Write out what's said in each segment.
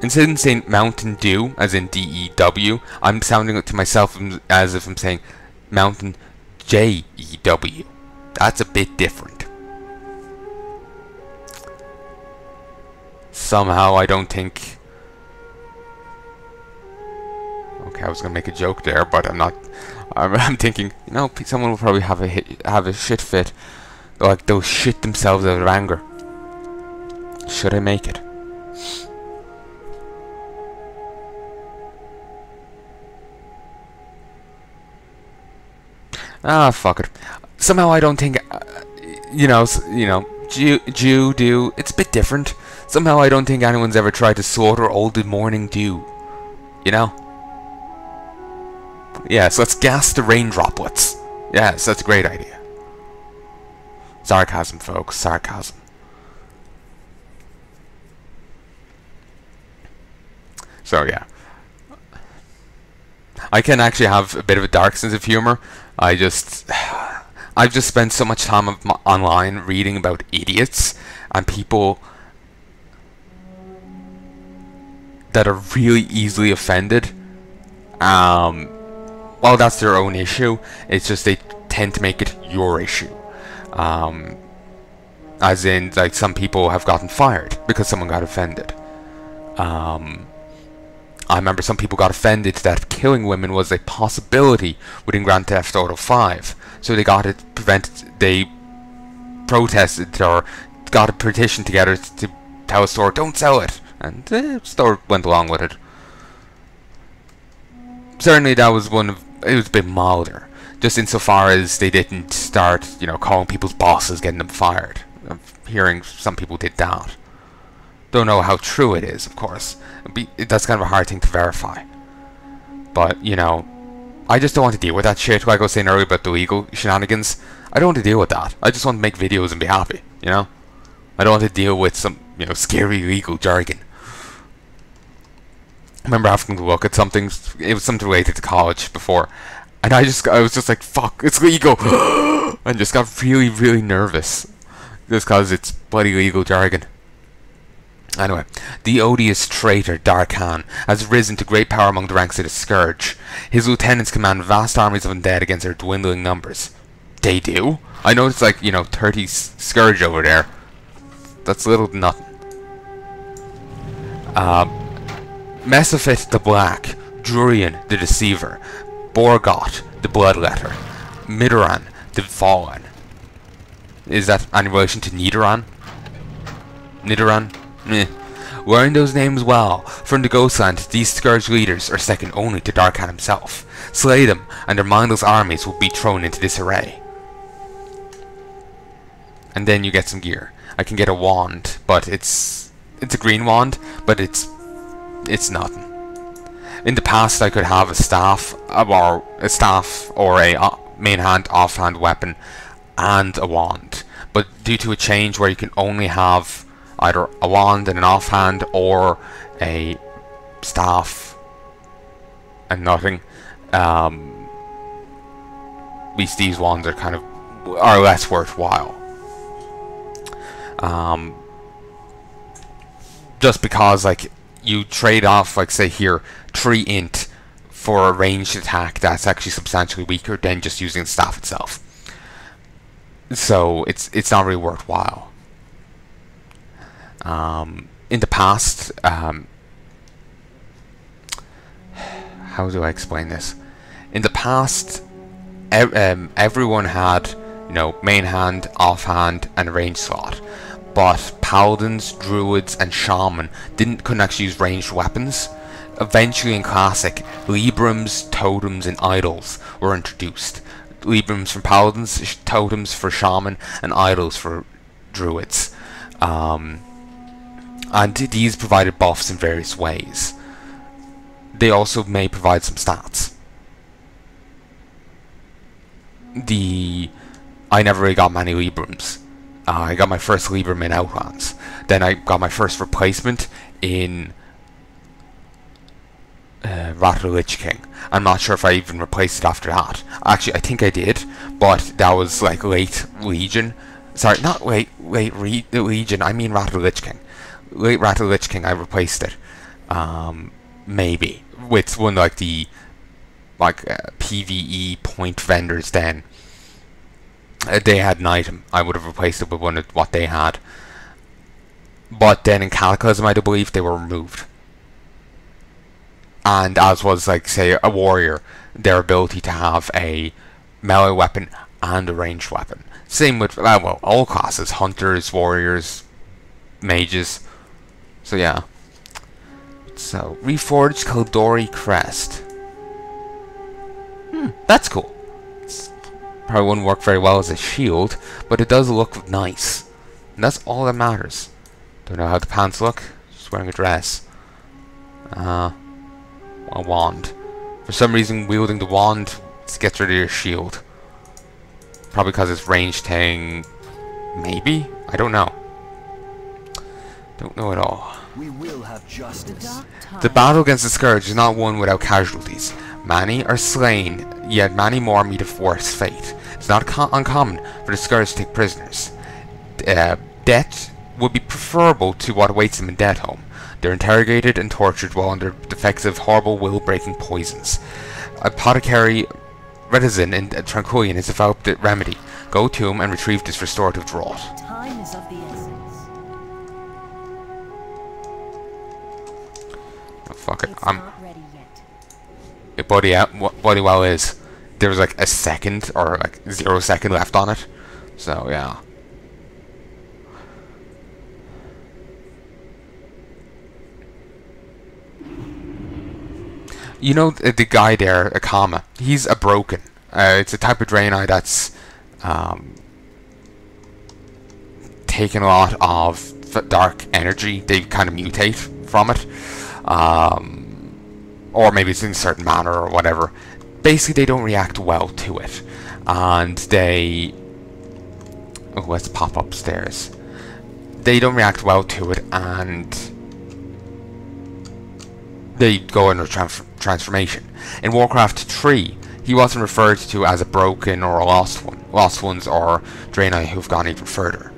instead of saying Mountain Dew, as in D-E-W, I'm sounding it to myself as if I'm saying Mountain J-E-W. That's a bit different. Somehow I don't think... Okay, I was gonna make a joke there, but I'm not. I'm thinking, you know, someone will probably have a shit fit, like they'll shit themselves out of anger. Should I make it? Ah, fuck it. Somehow I don't think, Jew, do. It's a bit different. Somehow I don't think anyone's ever tried to slaughter all the morning dew. You know? Yes, let's gas the rain droplets. Yes, that's a great idea. Sarcasm, folks. Sarcasm. So, yeah. I can actually have a bit of a dark sense of humor. I've just spent so much time online reading about idiots and people that are really easily offended. Well, that's their own issue. It's just they tend to make it your issue. As in, like, some people have gotten fired because someone got offended. I remember some people got offended that killing women was a possibility within Grand Theft Auto 5. So they got it prevented. They protested or got a petition together to tell a store, don't sell it. And the store went along with it. Certainly that was one of... It was a bit milder. Just insofar as they didn't start, you know, calling people's bosses, getting them fired. I'm hearing some people did that. Don't know how true it is, of course. That's kind of a hard thing to verify. But, you know, I just don't want to deal with that shit. Like I was saying earlier about the legal shenanigans. I don't want to deal with that. I just want to make videos and be happy, you know? I don't want to deal with some, you know, scary legal jargon. I remember having to look at something. It was something related to college before. And I was just like, fuck, it's legal! And just got really, really nervous. Just because it's bloody legal jargon. Anyway, the odious traitor Darkhan has risen to great power among the ranks of the Scourge. His lieutenants command vast armies of undead against their dwindling numbers. They do? I know it's like, you know, 30 Scourge over there. That's little to nothing. Mesophyt the Black, Durian the Deceiver, Borgot the Bloodletter, Midoran the Fallen. Is that in relation to Nidoran? Nidoran? Meh. Learn those names well. From the Ghostland, these Scourge leaders are second only to Darkhan himself. Slay them, and their mindless armies will be thrown into disarray. And then you get some gear. I can get a wand, but it's a green wand, but it's nothing. In the past, I could have a staff, or a main hand, offhand weapon, and a wand. But due to a change where you can only have either a wand and an offhand, or a staff and nothing, at least these wands are less worthwhile. Just because, like, you trade off, like, say here, 3 int for a ranged attack that's actually substantially weaker than just using the staff itself. So it's not really worthwhile. In the past, how do I explain this? In the past, everyone had, you know, main hand, offhand, and a range slot. But paladins, druids, and shaman couldn't actually use ranged weapons. Eventually, in Classic, librams, totems, and idols were introduced. Librams for paladins, totems for shaman, and idols for druids. And these provided buffs in various ways. They also may provide some stats. I never really got many librams. I got my first libram in Outlands. Then I got my first replacement in Wrath of the Lich King. I'm not sure if I even replaced it after that. Actually, I think I did, but that was like late Legion. Sorry, not late Legion, I mean Wrath of the Lich King. Late Wrath of the Lich King, I replaced it. Maybe with one like the PVE point vendors. Then they had an item, I would have replaced it with one of what they had. But then in Cataclysm, I do believe they were removed. And as was, like, say, a warrior, their ability to have a melee weapon and a ranged weapon. Same with, well, all classes. Hunters, warriors, mages. So, yeah. So, reforged Kaldori Crest. That's cool. Probably wouldn't work very well as a shield, but it does look nice. And that's all that matters. Don't know how the pants look. Just wearing a dress. A wand. For some reason, wielding the wand gets rid of your shield. Probably because it's ranged thing. Maybe? I don't know. Don't know at all. We will have justice. The battle against the Scourge is not one without casualties. Many are slain, yet many more meet a worse fate. It's not uncommon for the Scourge to take prisoners. Death would be preferable to what awaits them in Death Home. They're interrogated and tortured while under the effects of horrible will-breaking poisons. Apothecary Reticin in Tranquillian has developed the remedy. Go to him and retrieve this restorative draught. Time is of the essence. Oh, fuck it. It's I'm... not ready yet. It bloody well is. There was like a second or like 0 second left on it. So yeah. You know the guy there, Akama. He's a broken. It's a type of Draenei that's taken a lot of dark energy. They kind of mutate from it. Or maybe it's in a certain manner or whatever. Basically, they don't react well to it. And they... Oh, let's pop upstairs. They don't react well to it, and they go under transformation. In Warcraft 3, he wasn't referred to as a broken or a lost one. Lost ones are Draenei who've gone even further.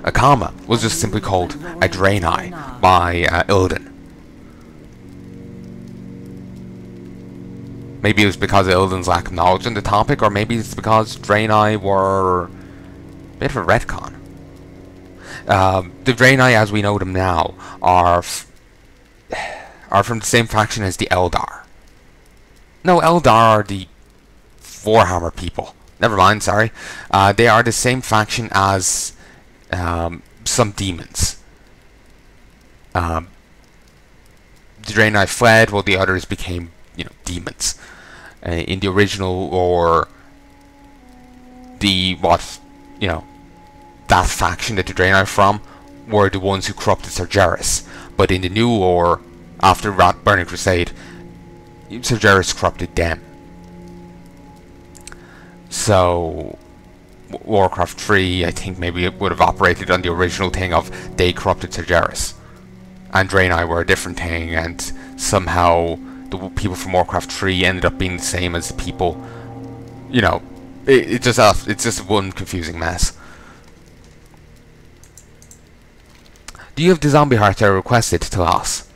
Akama was just simply called a Draenei by Illidan. Maybe it was because of Illidan's lack of knowledge on the topic, or maybe it's because Draenei were a bit of a retcon. The Draenei as we know them now are from the same faction as the Eldar. No, Eldar are the Warhammer people. Never mind, sorry. They are the same faction as some demons. The Draenei fled while the others became, demons. In the original lore, that faction that the Draenei are from were the ones who corrupted Sargeras. But in the new lore, after Burning Crusade, Sargeras corrupted them. So, Warcraft 3, I think maybe it would have operated on the original thing of they corrupted Sargeras. And Draenei were a different thing, and somehow the people from Warcraft 3 ended up being the same as the people. It's just one confusing mess. Do you have the zombie heart I requested, Thalas?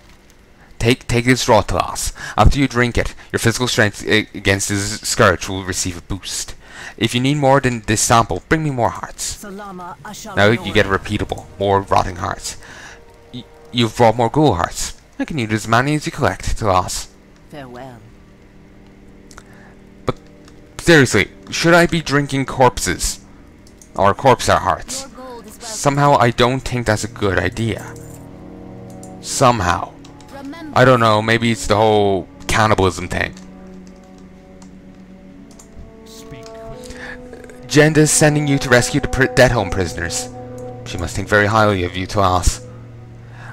Take this draught, Thalas. After you drink it, your physical strength against this scourge will receive a boost. If you need more than this sample, bring me more hearts. Now you get repeatable, more rotting hearts. You've brought more ghoul hearts. I can use as many as you collect, Thalas. Farewell. But seriously, should I be drinking corpses? Or corpse hearts? Somehow I don't think that's a good idea. Somehow. I don't know, maybe it's the whole cannibalism thing. Jenda's sending you to rescue the Dead Home prisoners. She must think very highly of you, Thalas.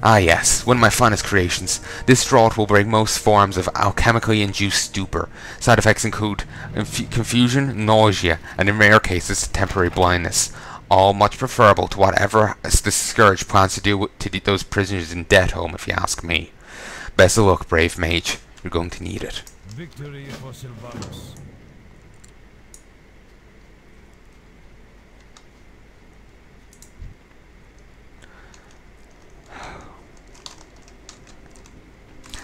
Ah yes, one of my finest creations. This draught will break most forms of alchemically induced stupor. Side effects include confusion, nausea, and in rare cases, temporary blindness. All much preferable to whatever the Scourge plans to do to those prisoners in Dead Home, if you ask me. Best of luck, brave mage. You're going to need it. Victory for Sylvanas.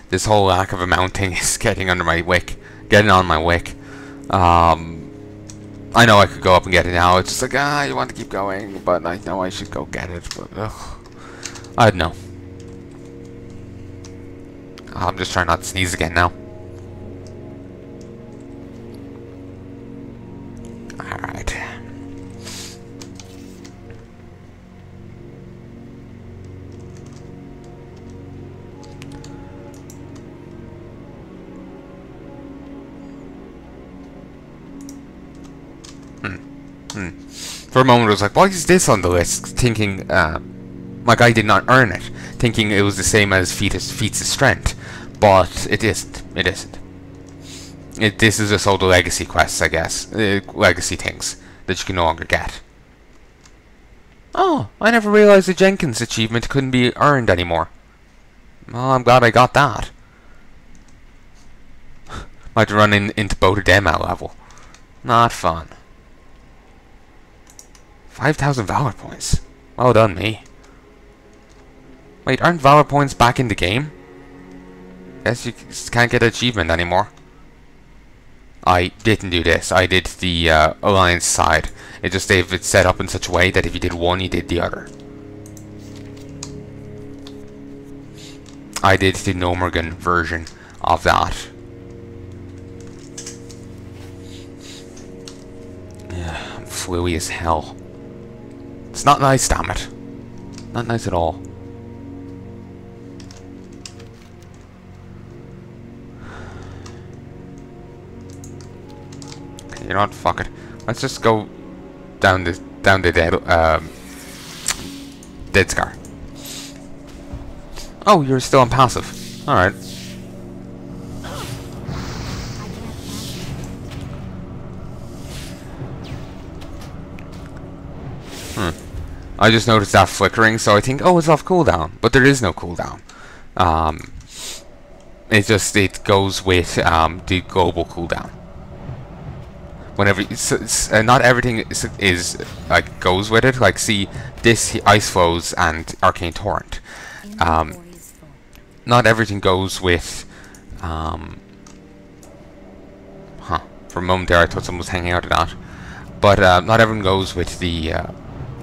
This whole lack of a mounting is getting under my wick. Getting on my wick. I know I could go up and get it now. It's just like, you want to keep going, but I know I should go get it, but I don't know. I'm just trying not to sneeze again now. Alright. For a moment I was like, why is this on the list? Thinking, like I did not earn it. Thinking it was the same as feats of strength. But it isn't. It isn't. This is just all the legacy quests, I guess. Legacy things that you can no longer get. Oh, I never realized the Jenkins achievement couldn't be earned anymore. Well, I'm glad I got that. Might run into both of them at level. Not fun. 5,000 Valor points. Well done, me. Wait, aren't Valor points back in the game? Guess you can't get an achievement anymore. I didn't do this. I did the Alliance side. It just it's set up in such a way that if you did one, you did the other. I did the Nomergan version of that. Yeah, I'm fluey as hell. It's not nice, damn it. Not nice at all. You know what? Fuck it. Let's just go down the dead scar. Oh, you're still on passive. All right. I just noticed that flickering, so I think, oh, it's off cooldown, but there is no cooldown. It goes with the global cooldown. Whenever not everything is like goes with it. Like, see this Ice Flows and Arcane Torrent. Not everything goes with. For a moment there, I thought someone was hanging out of that, but not everyone goes with the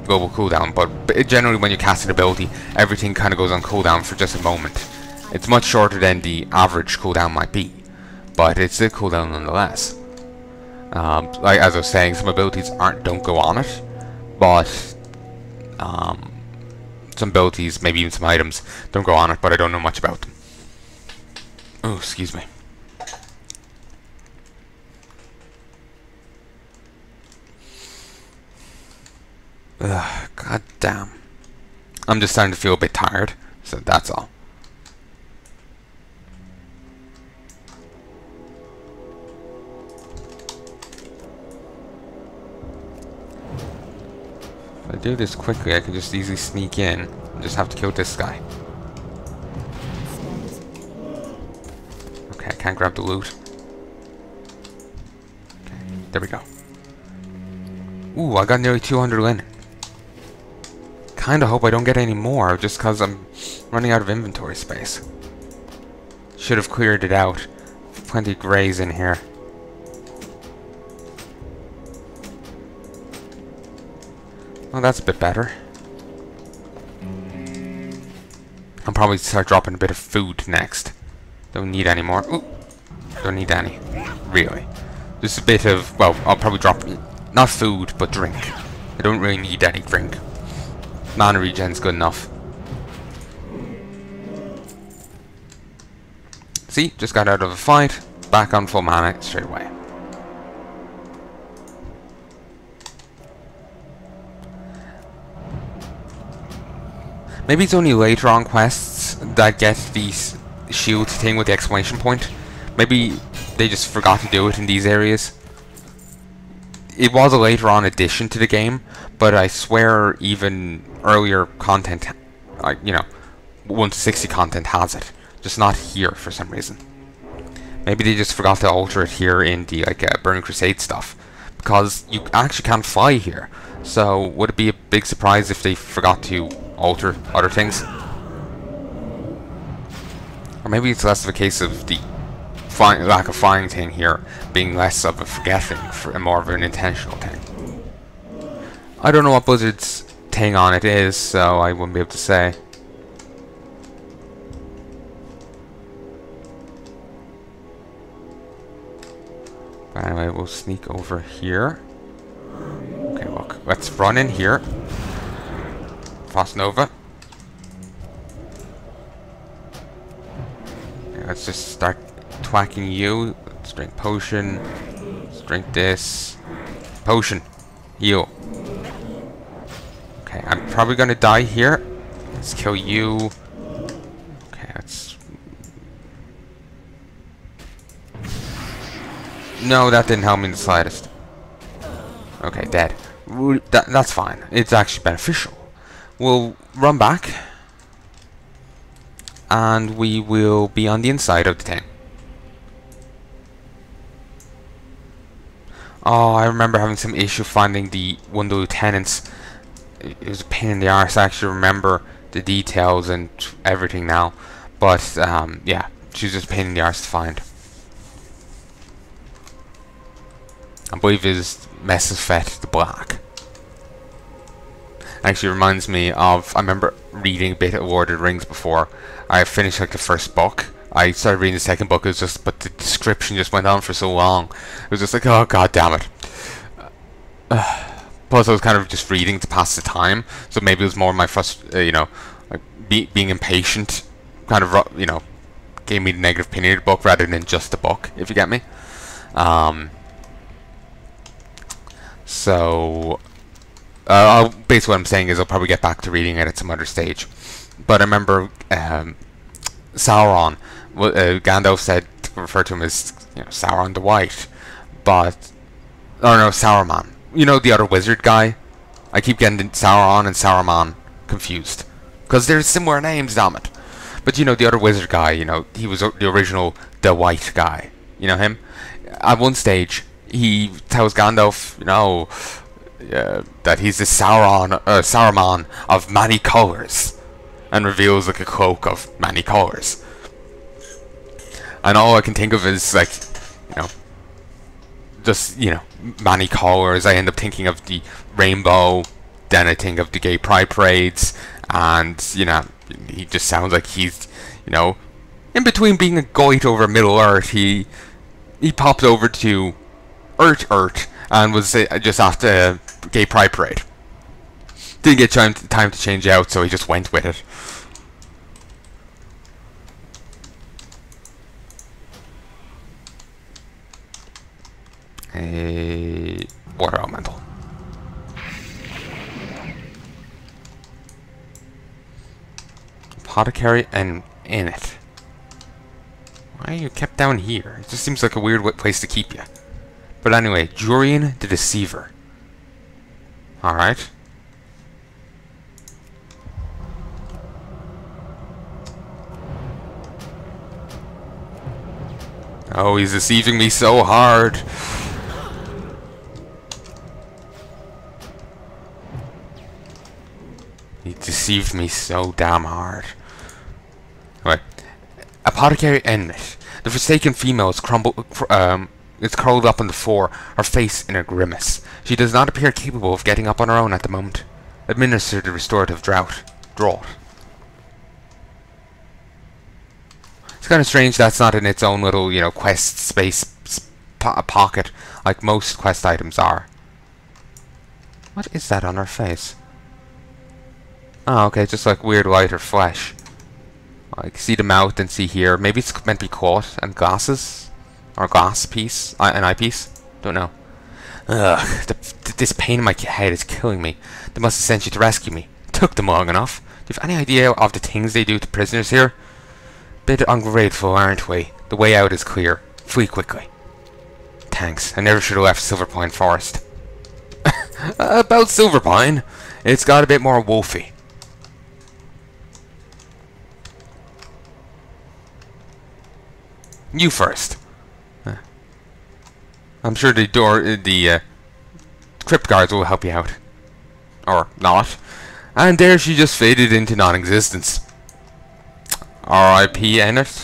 global cooldown. But generally, when you cast an ability, everything kind of goes on cooldown for just a moment. It's much shorter than the average cooldown might be, but it's a cooldown nonetheless. Like as I was saying, some abilities don't go on it, but some abilities, maybe even some items, don't go on it, but I don't know much about them. Oh, excuse me. Ugh, god damn. I'm just starting to feel a bit tired, so that's all. If I do this quickly, I can just easily sneak in and just have to kill this guy. Okay, I can't grab the loot. Okay, there we go. Ooh, I got nearly 200 linen. Kinda hope I don't get any more, just cause I'm running out of inventory space. Should have cleared it out. Plenty of greys in here. Well, that's a bit better. I'll probably start dropping a bit of food next. Don't need any more. Ooh, don't need any. Really. Just a bit of, well, I'll probably drop, not food, but drink. I don't really need any drink. Mana regen's good enough. See, just got out of a fight. Back on full mana straight away. Maybe it's only later on quests that get the shield thing with the exclamation point. Maybe they just forgot to do it in these areas. It was a later on addition to the game, but I swear even earlier content, like, you know, 1 to 60 content has it. Just not here for some reason. Maybe they just forgot to alter it here in the Burning Crusade stuff, because you actually can't fly here. So would it be a big surprise if they forgot to alter other things? Or maybe it's less of a case of the lack of flying thing here being less of a forgetting and more of an intentional thing. I don't know what Blizzard's thing on it is, so I wouldn't be able to say. But anyway, we'll sneak over here. Okay, look, let's run in here. Frost Nova. Okay, let's just start twacking you. Let's drink potion. Let's drink this. Potion. Heal. Okay, I'm probably gonna die here. Let's kill you. Okay, let's... No, that didn't help me in the slightest. Okay, dead. That's fine. It's actually beneficial. We'll run back. And we will be on the inside of the thing. Oh, I remember having some issue finding one of the lieutenants. It was a pain in the arse. I actually remember the details and everything now. But, yeah, she was just a pain in the arse to find. I believe his Messafet the Black. Actually reminds me of, I remember reading a bit of Lord of the Rings before. I finished like the first book. I started reading the second book, but the description just went on for so long. It was just like, oh god damn it. Plus I was kind of just reading to pass the time, so maybe it was more my like being impatient, kind of, gave me the negative opinion of the book rather than just the book, if you get me. So, basically what I'm saying is I'll probably get back to reading it at some other stage. But I remember Sauron, Gandalf said, referred to him as Sauron the White, but, oh no, Saruman. You know, the other wizard guy? I keep getting Sauron and Saruman confused. Because they're similar names, damn it. But you know, the other wizard guy, he was the original, the white guy. You know him? At one stage, he tells Gandalf, that he's the Saruman of many colors. And reveals like a cloak of many colors. And all I can think of is like, just, many colors. I end up thinking of the rainbow, then I think of the gay pride parades, and, he just sounds like he's, in between being a goit over Middle Earth, he popped over to Earth, and was just after a gay pride parade. Didn't get time to change out, so he just went with it. A water elemental. Apothecary and in it. Why are you kept down here? It just seems like a weird place to keep you. But anyway, Jurian the Deceiver. Alright. Oh, he's deceiving me so hard. He deceived me so damn hard. Right. Apothecary Enmit. The forsaken female is curled up on the floor, her face in a grimace. She does not appear capable of getting up on her own at the moment. Administer the restorative draught. It's kind of strange that's not in its own little, quest space pocket, like most quest items are. What is that on her face? Oh, okay, just like weird light or flesh. I can see the mouth and see here. Maybe it's meant to be caught and glasses? Or a glass piece? An eyepiece? Don't know. Ugh, this pain in my head is killing me. They must have sent you to rescue me. It took them long enough. Do you have any idea of the things they do to prisoners here? Bit ungrateful, aren't we? The way out is clear. Flee quickly. Thanks. I never should have left Silverpine Forest. About Silverpine, it's got a bit more wolfy. You first. I'm sure the crypt guards will help you out. Or not. And there she just faded into non-existence. R.I.P. Ennis.